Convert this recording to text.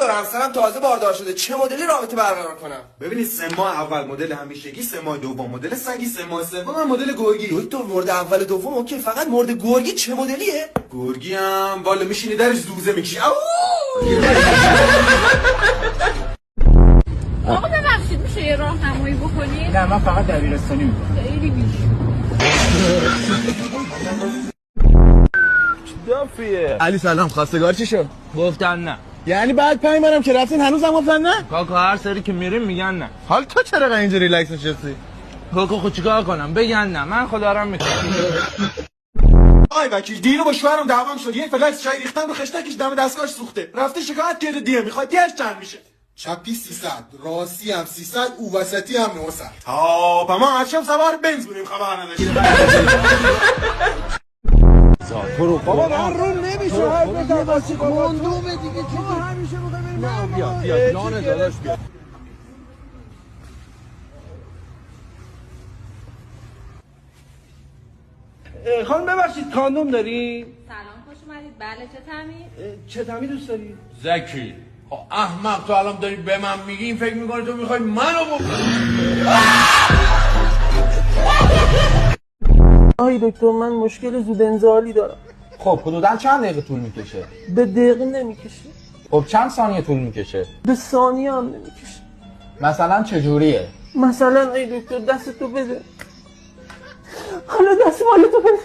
دکتر همسرم تازه باردار شده، چه مدلی رابطه برقرار کنم؟ ببینید 3 ماه اول مدل همیشگی، 3 ماه دوم مدل سگی، 3 ماه سوم مدل گرگی. دکتر مورد اول دوم اوکی، فقط مورد گرگی چه مدلیه؟ گرگی هم والا میشینی درش زوزه میکشی. آقا ببخشید میشه یه راهنمایی بکنید؟ نه من فقط دبیرستانی میکنم. خیلی بیشون دافیه. علی سلام، خواستگار چی شد؟ گفتن نه. یعنی بعد 5 ماهم که رفتین هنوزم گفتن نه؟ کاکا هر سری که میریم میگن نه. حال تو چرا اینجا ریلکس نشستی؟ کاکا خود چیکار کنم بگن نه، من خدا دارم میکنم. آی وکیل دیرو با شوهرم دعوام شد، یه فلکس چای ریختن رو خشتکش دم دستگاهش سوخته، رفته شکایت کرده دیه میخواد دیش چند میشه؟ چپی 300 راستی هم 300 او وسطی هم 900. تا ما هرشب سوار بنز بودیم خبر نداشتیم. بابا من رو نمیشه هر بزن باسی کندومه دیگه چی همیشه میخوای بریم. بیا جان داداش بیا. خانم ببخشید کاندوم داری؟ سلام خوش اومدید. بله چه تامین؟ چه تامین دوست داری؟ زکی احمق، تو الان داری به من میگی، این فکر میکنی تو میخوای منو آی دکتر من مشکل زود انزالی دارم. خب حدوداً چند دقیقه طول میکشه؟ به دقیقه نمیکشه. خب چند ثانیه طول میکشه؟ به ثانیه هم نمیکشه. مثلا چجوریه؟ مثلا ای دکتر دستتو بده. حالا دست مال تو بده.